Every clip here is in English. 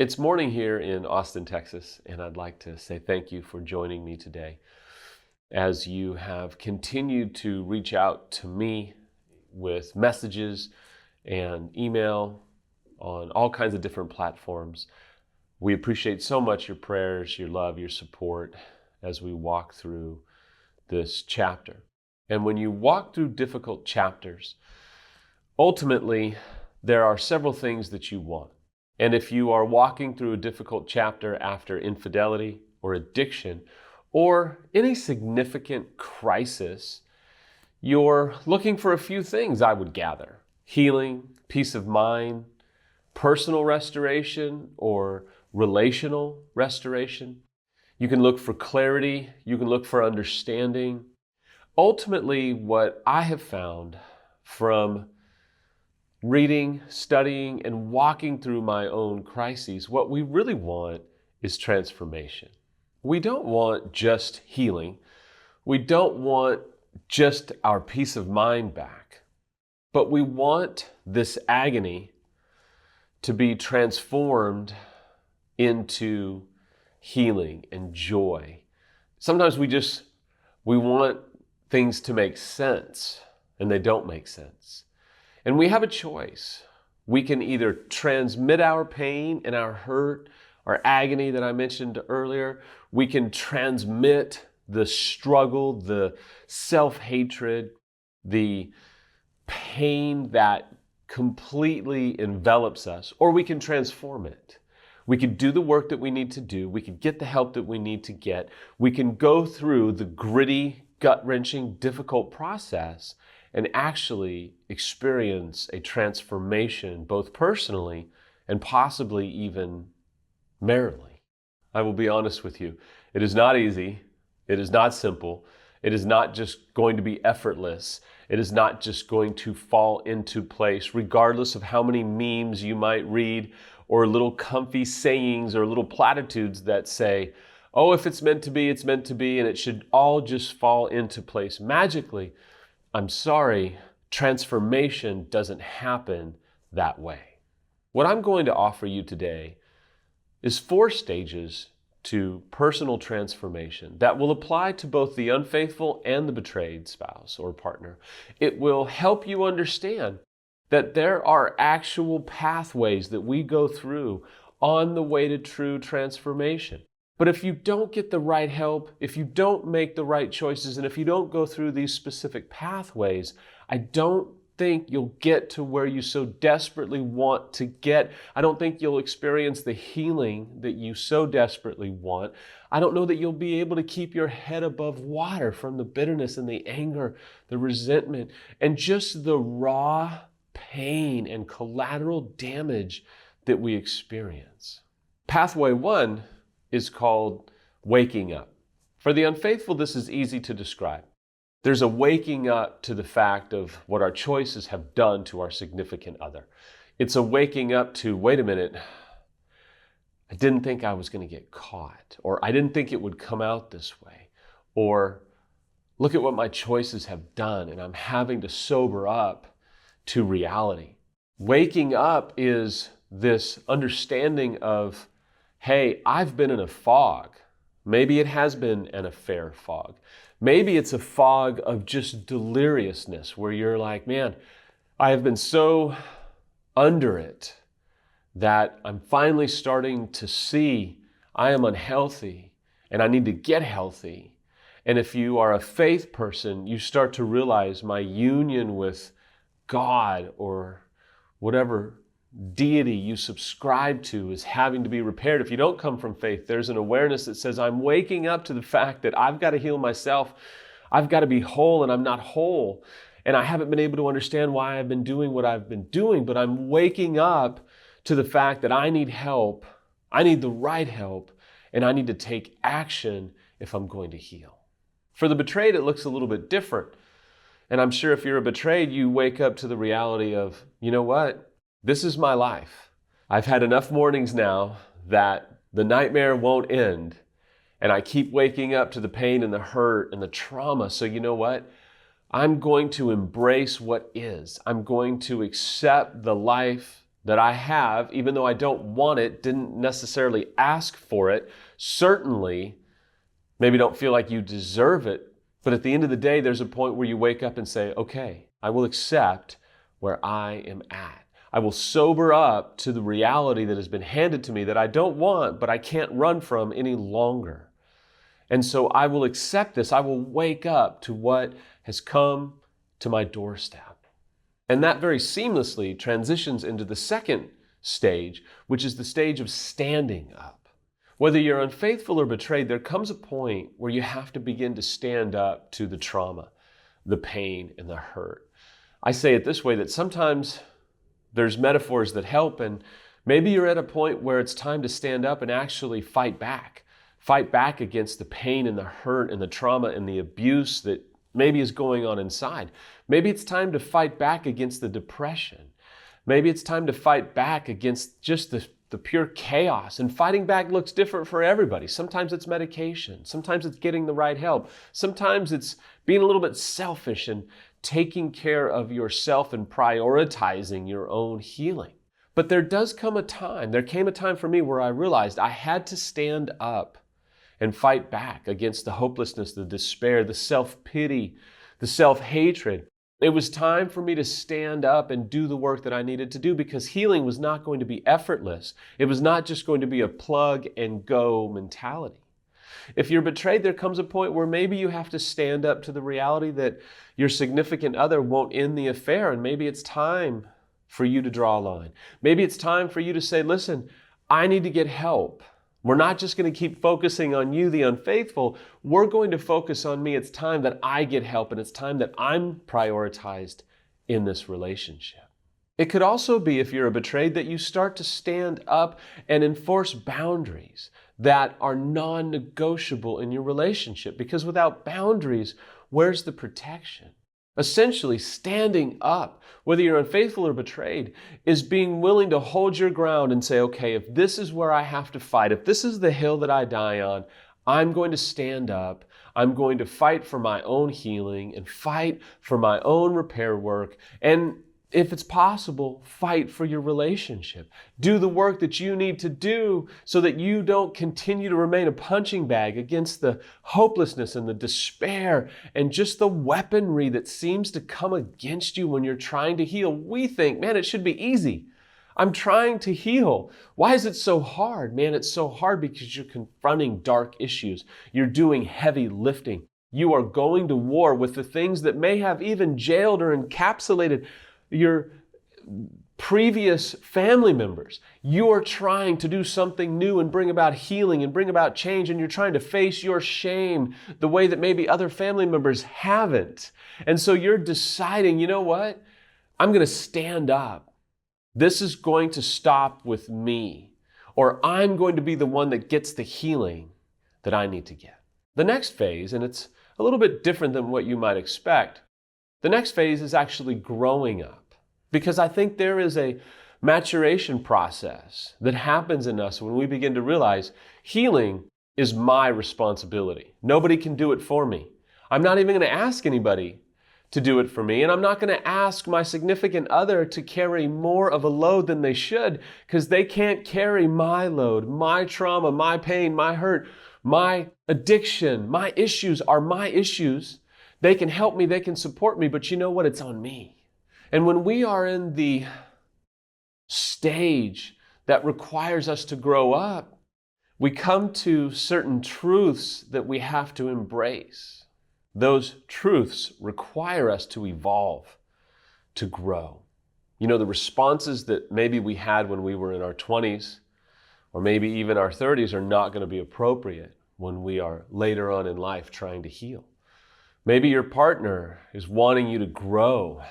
It's morning here in Austin, Texas, and I'd like to say thank you for joining me today as you have continued to reach out to me with messages and email on all kinds of different platforms. We appreciate so much your prayers, your love, your support as we walk through this chapter. And when you walk through difficult chapters, ultimately, there are several things that you want. And if you are walking through a difficult chapter after infidelity or addiction or any significant crisis, you're looking for a few things, I would gather. Healing, peace of mind, personal restoration, or relational restoration. You can look for clarity. You can look for understanding. Ultimately, what I have found from reading, studying, and walking through my own crises, what we really want is transformation. We don't want just healing. We don't want just our peace of mind back. But we want this agony to be transformed into healing and joy. Sometimes we want things to make sense, and they don't make sense. And we have a choice. We can either transmit our pain and our hurt, our agony that I mentioned earlier. We can transmit the struggle, the self-hatred, the pain that completely envelops us, or we can transform it. We can do the work that we need to do. We can get the help that we need to get. We can go through the gritty, gut-wrenching, difficult process and actually experience a transformation, both personally and possibly even maritally. I will be honest with you. It is not easy. It is not simple. It is not just going to be effortless. It is not just going to fall into place, regardless of how many memes you might read or little comfy sayings or little platitudes that say, oh, if it's meant to be, it's meant to be, and it should all just fall into place magically. I'm sorry, transformation doesn't happen that way. What I'm going to offer you today is 4 stages to personal transformation that will apply to both the unfaithful and the betrayed spouse or partner. It will help you understand that there are actual pathways that we go through on the way to true transformation. But if you don't get the right help, if you don't make the right choices, and if you don't go through these specific pathways, I don't think you'll get to where you so desperately want to get. I don't think you'll experience the healing that you so desperately want. I don't know that you'll be able to keep your head above water from the bitterness and the anger, the resentment, and just the raw pain and collateral damage that we experience. Pathway 1 is called waking up. For the unfaithful, this is easy to describe. There's a waking up to the fact of what our choices have done to our significant other. It's a waking up to, wait a minute, I didn't think I was going to get caught, or I didn't think it would come out this way, or look at what my choices have done, and I'm having to sober up to reality. Waking up is this understanding of, hey, I've been in a fog. Maybe it has been an affair fog. Maybe it's a fog of just deliriousness where you're like, man, I have been so under it that I'm finally starting to see I am unhealthy and I need to get healthy. And if you are a faith person, you start to realize my union with God or whatever deity you subscribe to is having to be repaired. If you don't come from faith, there's an awareness that says, I'm waking up to the fact that I've got to heal myself. I've got to be whole, and I'm not whole. And I haven't been able to understand why I've been doing what I've been doing, but I'm waking up to the fact that I need help. I need the right help, and I need to take action if I'm going to heal. For the betrayed, it looks a little bit different. And I'm sure if you're a betrayed, you wake up to the reality of, you know what? This is my life. I've had enough mornings now that the nightmare won't end. And I keep waking up to the pain and the hurt and the trauma. So you know what? I'm going to embrace what is. I'm going to accept the life that I have, even though I don't want it, didn't necessarily ask for it, certainly maybe don't feel like you deserve it, but at the end of the day, there's a point where you wake up and say, okay, I will accept where I am at. I will sober up to the reality that has been handed to me that I don't want, but I can't run from any longer. And so I will accept this. I will wake up to what has come to my doorstep. And that very seamlessly transitions into the second stage, which is the stage of standing up. Whether you're unfaithful or betrayed, there comes a point where you have to begin to stand up to the trauma, the pain, and the hurt. I say it this way, that sometimes there's metaphors that help, and maybe you're at a point where it's time to stand up and actually fight back. Fight back against the pain and the hurt and the trauma and the abuse that maybe is going on inside. Maybe it's time to fight back against the depression. Maybe it's time to fight back against just the pure chaos. And fighting back looks different for everybody. Sometimes it's medication. Sometimes it's getting the right help. Sometimes it's being a little bit selfish and taking care of yourself and prioritizing your own healing. But there came a time for me where I realized I had to stand up and fight back against the hopelessness, the despair, the self-pity, the self-hatred. It was time for me to stand up and do the work that I needed to do, because healing was not going to be effortless. It was not just going to be a plug and go mentality. If you're betrayed, there comes a point where maybe you have to stand up to the reality that your significant other won't end the affair, and maybe it's time for you to draw a line. Maybe it's time for you to say, listen, I need to get help. We're not just going to keep focusing on you, the unfaithful. We're going to focus on me. It's time that I get help, and it's time that I'm prioritized in this relationship. It could also be, if you're betrayed, that you start to stand up and enforce boundaries that are non-negotiable in your relationship, because without boundaries, where's the protection? Essentially, standing up, whether you're unfaithful or betrayed, is being willing to hold your ground and say, okay, if this is where I have to fight, if this is the hill that I die on, I'm going to stand up. I'm going to fight for my own healing and fight for my own repair work. And if it's possible, fight for your relationship. Do the work that you need to do so that you don't continue to remain a punching bag against the hopelessness and the despair and just the weaponry that seems to come against you when you're trying to heal. We think, man, it should be easy. I'm trying to heal. Why is it so hard? Man, it's so hard because you're confronting dark issues. You're doing heavy lifting. You are going to war with the things that may have even jailed or encapsulated your previous family members. You are trying to do something new and bring about healing and bring about change, and you're trying to face your shame the way that maybe other family members haven't. And so you're deciding, you know what? I'm going to stand up. This is going to stop with me, or I'm going to be the one that gets the healing that I need to get. The next phase, and it's a little bit different than what you might expect, the next phase is actually growing up. Because I think there is a maturation process that happens in us when we begin to realize healing is my responsibility. Nobody can do it for me. I'm not even going to ask anybody to do it for me, and I'm not going to ask my significant other to carry more of a load than they should, because they can't carry my load, my trauma, my pain, my hurt, my addiction. My issues are my issues. They can help me, they can support me, but you know what? It's on me. And when we are in the stage that requires us to grow up, we come to certain truths that we have to embrace. Those truths require us to evolve, to grow. You know, the responses that maybe we had when we were in our 20s, or maybe even our 30s, are not going to be appropriate when we are later on in life trying to heal. Maybe your partner is wanting you to grow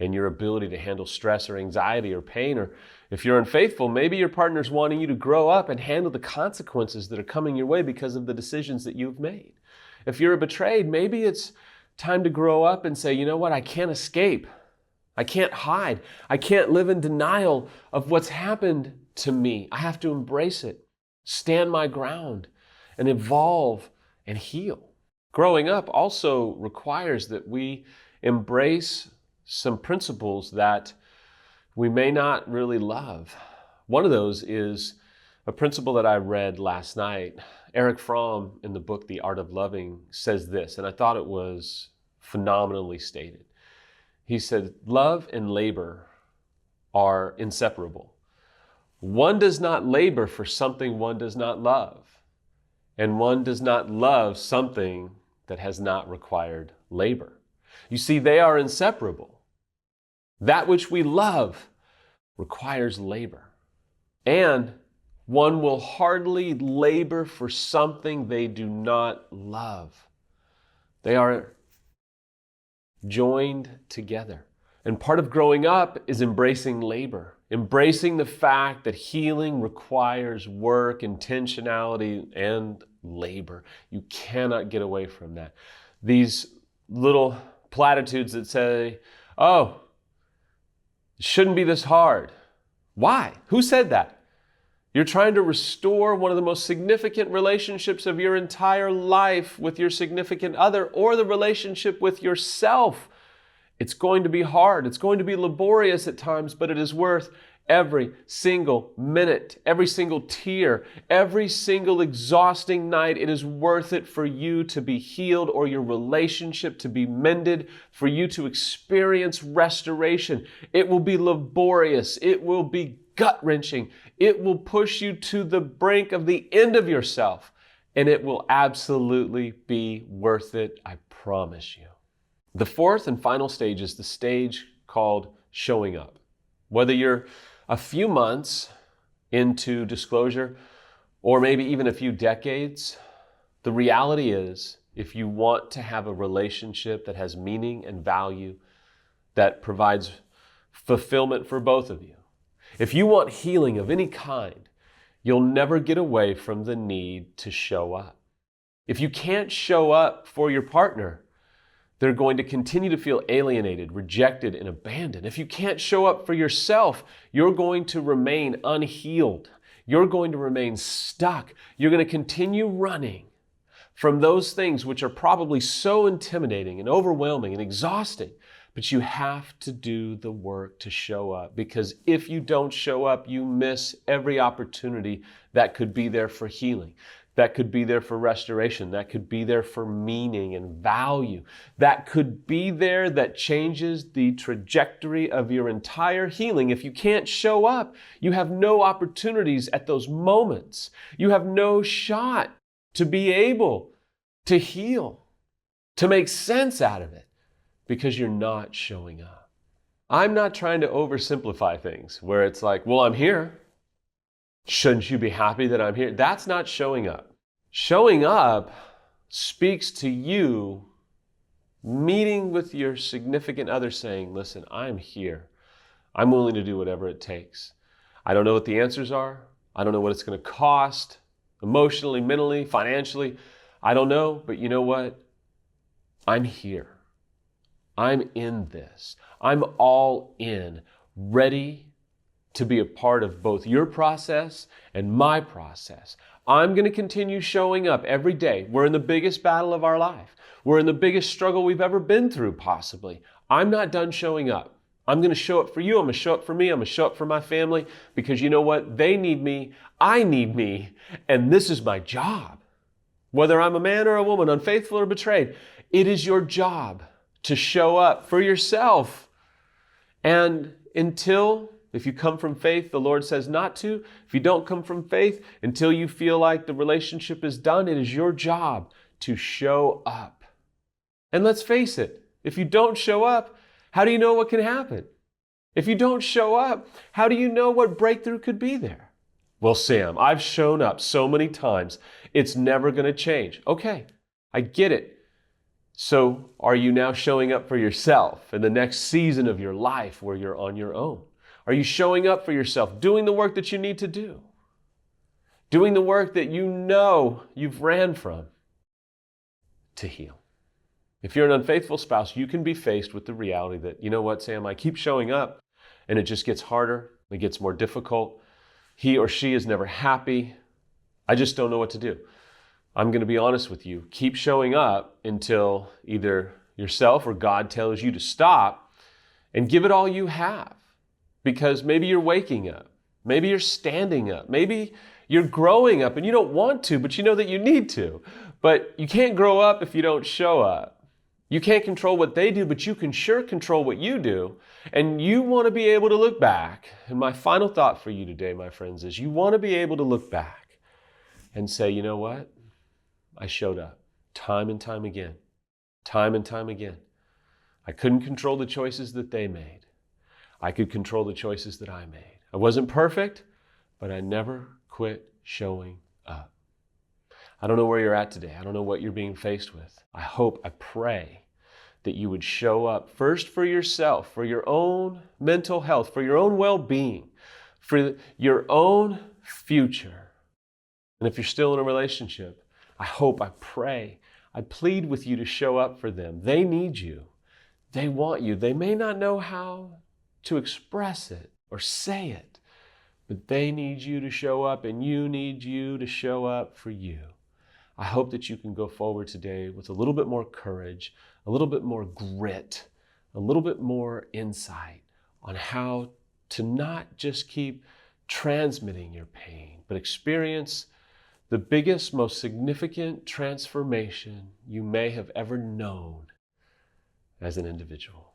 and your ability to handle stress or anxiety or pain. Or if you're unfaithful, maybe your partner's wanting you to grow up and handle the consequences that are coming your way because of the decisions that you've made. If you're betrayed, maybe it's time to grow up and say, you know what, I can't escape. I can't hide. I can't live in denial of what's happened to me. I have to embrace it, stand my ground, and evolve and heal. Growing up also requires that we embrace some principles that we may not really love. One of those is a principle that I read last night. Eric Fromm, in the book The Art of Loving, says this, and I thought it was phenomenally stated. He said, love and labor are inseparable. One does not labor for something one does not love, and one does not love something that has not required labor. You see, they are inseparable. That which we love requires labor. And one will hardly labor for something they do not love. They are joined together. And part of growing up is embracing labor, embracing the fact that healing requires work, intentionality, and labor. You cannot get away from that. These little platitudes that say, oh, it shouldn't be this hard. Why? Who said that? You're trying to restore one of the most significant relationships of your entire life with your significant other, or the relationship with yourself. It's going to be hard. It's going to be laborious at times, but it is worth every single minute, every single tear, every single exhausting night. It is worth it for you to be healed, or your relationship to be mended, for you to experience restoration. It will be laborious. It will be gut-wrenching. It will push you to the brink of the end of yourself, and it will absolutely be worth it, I promise you. The fourth and final stage is the stage called showing up. Whether you're a few months into disclosure, or maybe even a few decades, the reality is, if you want to have a relationship that has meaning and value, that provides fulfillment for both of you, if you want healing of any kind, you'll never get away from the need to show up. If you can't show up for your partner, they're going to continue to feel alienated, rejected, and abandoned. If you can't show up for yourself, you're going to remain unhealed. You're going to remain stuck. You're going to continue running from those things which are probably so intimidating and overwhelming and exhausting. But you have to do the work to show up, because if you don't show up, you miss every opportunity that could be there for healing, that could be there for restoration, that could be there for meaning and value, that could be there that changes the trajectory of your entire healing. If you can't show up, you have no opportunities at those moments. You have no shot to be able to heal, to make sense out of it, because you're not showing up. I'm not trying to oversimplify things where it's like, well, I'm here. Shouldn't you be happy that I'm here? That's not showing up. Showing up speaks to you meeting with your significant other saying, listen, I'm here. I'm willing to do whatever it takes. I don't know what the answers are. I don't know what it's going to cost emotionally, mentally, financially. I don't know, but you know what? I'm here. I'm in this. I'm all in, ready to be a part of both your process and my process. I'm going to continue showing up every day. We're in the biggest battle of our life. We're in the biggest struggle we've ever been through, possibly. I'm not done showing up. I'm going to show up for you. I'm going to show up for me. I'm going to show up for my family, because you know what? They need me. I need me. And this is my job. Whether I'm a man or a woman, unfaithful or betrayed, it is your job to show up for yourself. And if you come from faith, the Lord says not to. If you don't come from faith, until you feel like the relationship is done, it is your job to show up. And let's face it, if you don't show up, how do you know what can happen? If you don't show up, how do you know what breakthrough could be there? Well, Sam, I've shown up so many times, it's never going to change. Okay, I get it. So are you now showing up for yourself in the next season of your life where you're on your own? Are you showing up for yourself, doing the work that you need to do? Doing the work that you know you've ran from to heal? If you're an unfaithful spouse, you can be faced with the reality that, you know what, Sam, I keep showing up and it just gets harder, it gets more difficult. He or she is never happy. I just don't know what to do. I'm going to be honest with you. Keep showing up until either yourself or God tells you to stop, and give it all you have. because maybe you're waking up. Maybe you're standing up. Maybe you're growing up and you don't want to, but you know that you need to. But you can't grow up if you don't show up. You can't control what they do, but you can sure control what you do. And you want to be able to look back. And my final thought for you today, my friends, is you want to be able to look back and say, you know what? I showed up time and time again. Time and time again. I couldn't control the choices that they made. I could control the choices that I made. I wasn't perfect, but I never quit showing up. I don't know where you're at today. I don't know what you're being faced with. I hope, I pray that you would show up first for yourself, for your own mental health, for your own well-being, for your own future. And if you're still in a relationship, I hope, I pray, I plead with you to show up for them. They need you. They want you. They may not know how to express it or say it, but they need you to show up, and you need you to show up for you. I hope that you can go forward today with a little bit more courage, a little bit more grit, a little bit more insight on how to not just keep transmitting your pain, but experience the biggest, most significant transformation you may have ever known as an individual.